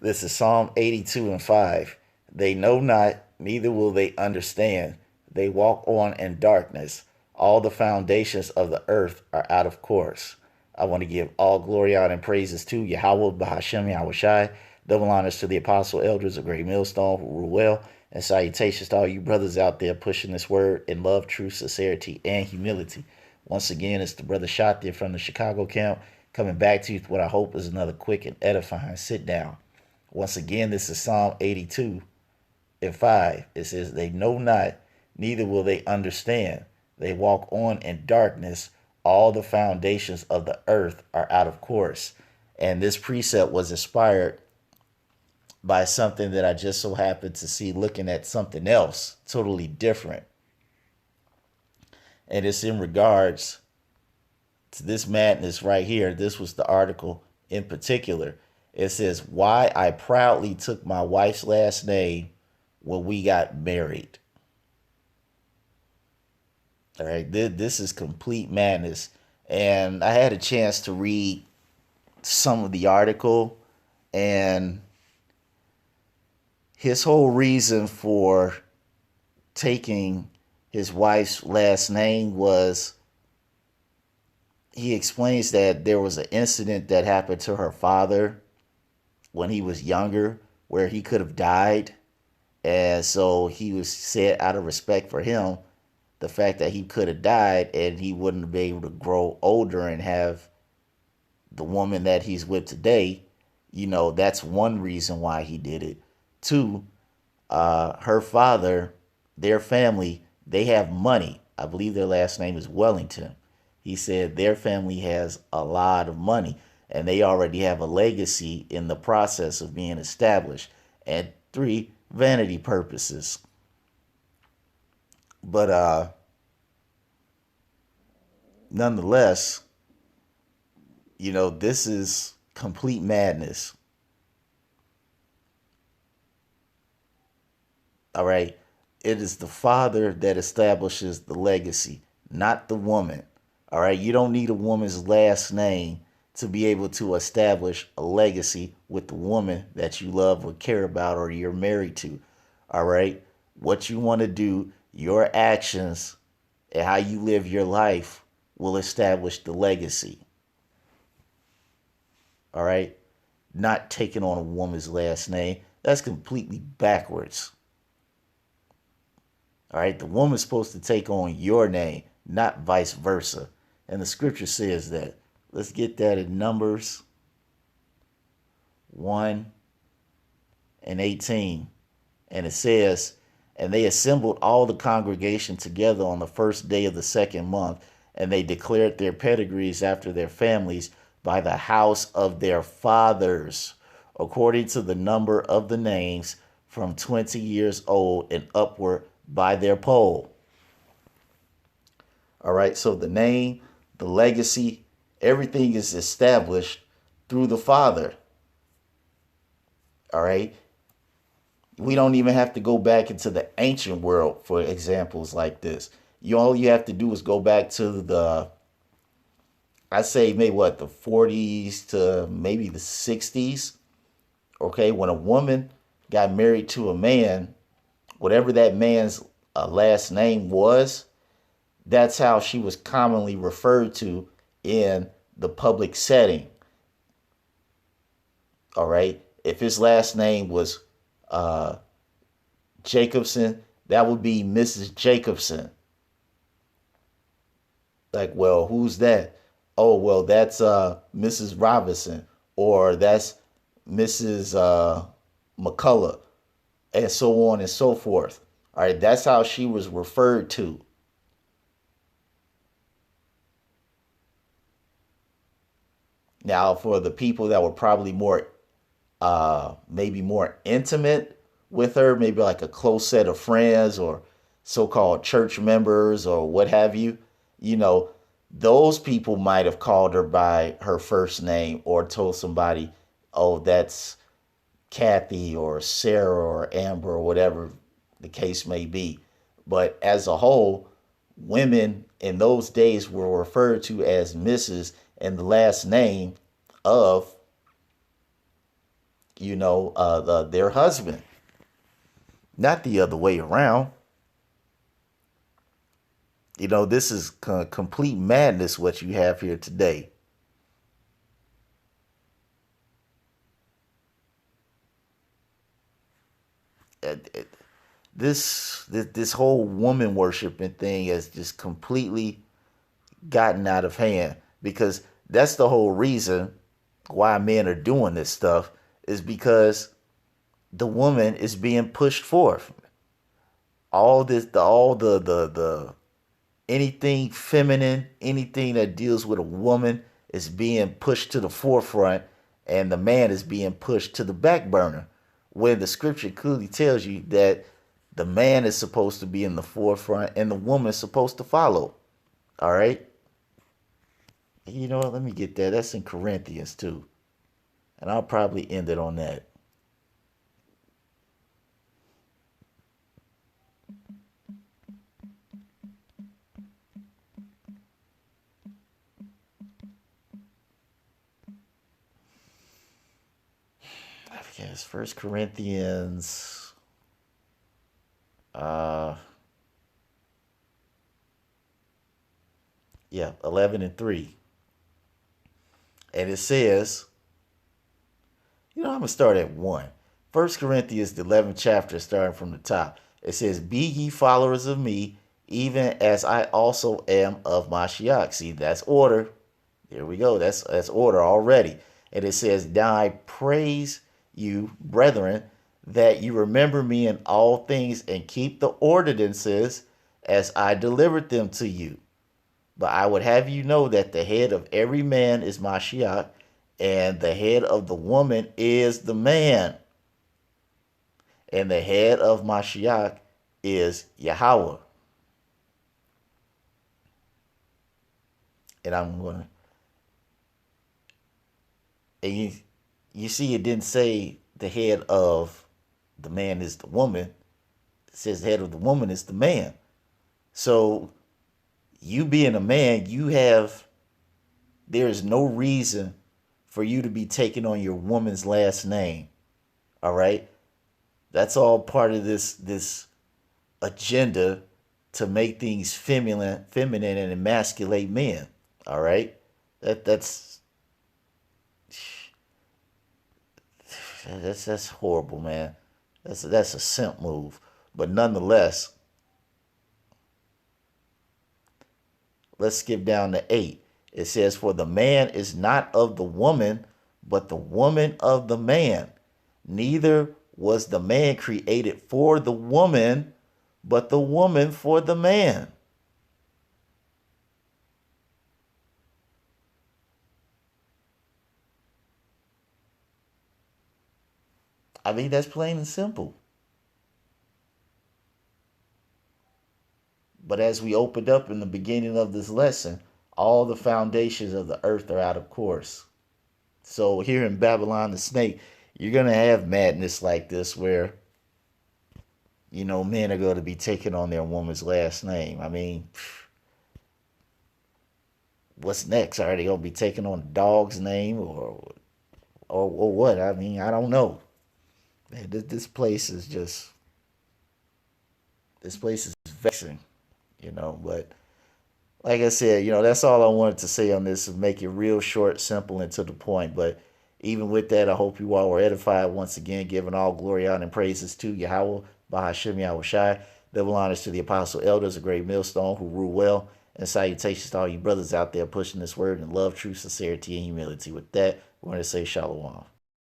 This is Psalm 82 and 5. They know not, neither will they understand. They walk on in darkness. All the foundations of the earth are out of course. I want to give all glory, honor, and praises to Yahweh, Bahashem, Yahweh Shai. Double honors to the apostle elders of Great Millstone who rule well. And salutations to all you brothers out there pushing this word in love, truth, sincerity, and humility. Once again, it's the brother Shot there from the Chicago camp coming back to you with what I hope is another quick and edifying sit down. Once again, this is Psalm 82 and 5. It says, they know not, neither will they understand. They walk on in darkness. All the foundations of the earth are out of course. And this precept was inspired by something that I just so happened to see looking at something else totally different. And it's in regards to this madness right here. This was the article in particular. It says, why I proudly took my wife's last name when we got married. All right, this is complete madness. And I had a chance to read some of the article, and his whole reason for taking his wife's last name was, he explains that there was an incident that happened to her father when he was younger where he could have died. And so he was said, out of respect for him, the fact that he could have died and he wouldn't be able to grow older and have the woman that he's with today, that's one reason why he did it. Two, her father, their family, they have money. I believe their last name is Wellington. He said their family has a lot of money and they already have a legacy in the process of being established. And three, vanity purposes. But nonetheless, this is complete madness. All right. It is the father that establishes the legacy, not the woman. All right. You don't need a woman's last name to be able to establish a legacy with the woman that you love or care about or you're married to. All right. What you want to do, your actions and how you live your life will establish the legacy. All right. Not taking on a woman's last name. That's completely backwards. All right. The woman's supposed to take on your name, not vice versa. And the scripture says that. Let's get that in Numbers 1 and 18. And it says, and they assembled all the congregation together on the first day of the second month, and they declared their pedigrees after their families by the house of their fathers, according to the number of the names from 20 years old and upward by their poll. All right, so the name, the legacy, everything is established through the father. All right. We don't even have to go back into the ancient world for examples like this. All you have to do is go back to I say maybe the 40s to maybe the 60s. Okay, when a woman got married to a man, whatever that man's last name was, that's how she was commonly referred to in the public setting. All right. If his last name was Jacobson, that would be Mrs. Jacobson. Like, well, who's that? Oh, well, that's Mrs. Robinson, or that's Mrs. McCullough, and so on and so forth. All right, that's how she was referred to. Now, for the people that were probably maybe more intimate with her, maybe like a close set of friends or so-called church members or what have you, those people might have called her by her first name or told somebody, oh, that's Kathy or Sarah or Amber or whatever the case may be. But as a whole, women in those days were referred to as Mrs. and the last name of their husband, not the other way around. This is complete madness what you have here today. This whole woman worshiping thing has just completely gotten out of hand, because that's the whole reason why men are doing this stuff, is because the woman is being pushed forth. All the anything feminine, anything that deals with a woman is being pushed to the forefront, and the man is being pushed to the back burner. When the scripture clearly tells you that the man is supposed to be in the forefront and the woman is supposed to follow. All right. You know what? Let me get that. That's in Corinthians too. And I'll probably end it on that. I guess First Corinthians, uh, yeah, 11:3, and it says, I'm gonna start at 1. First Corinthians, the 11th chapter, starting from the top. It says, "Be ye followers of me, even as I also am of Mashiach." See, that's order. There we go. That's order already. And it says, "Now I praise you, brethren, that you remember me in all things and keep the ordinances as I delivered them to you. But I would have you know that the head of every man is Mashiach, and the head of the woman is the man, and the head of Mashiach is Yahweh." And I'm gonna, and you see, it didn't say the head of the man is the woman. It says the head of the woman is the man. So you being a man, there is no reason for you to be taking on your woman's last name. All right? That's all part of this agenda to make things feminine and emasculate men. All right? That's that's horrible, man. That's a simp move. But nonetheless, let's skip down to 8. It says, "For the man is not of the woman, but the woman of the man. Neither was the man created for the woman, but the woman for the man." I mean, that's plain and simple. But as we opened up in the beginning of this lesson, all the foundations of the earth are out of course. So here in Babylon the Snake, you're going to have madness like this where, men are going to be taking on their woman's last name. I mean, what's next? Are they going to be taking on a dog's name or what? I mean, I don't know. Man, this place is just, this place is vexing, but like I said, that's all I wanted to say on this, is make it real short, simple, and to the point. But even with that, I hope you all were edified once again, giving all glory, honor, and praises to Yahweh, Bahashim Yahweh Shai. Double honors to the apostle elders, a great millstone who rule well, and salutations to all you brothers out there pushing this word in love, truth, sincerity, and humility. With that, we're going to say shalom.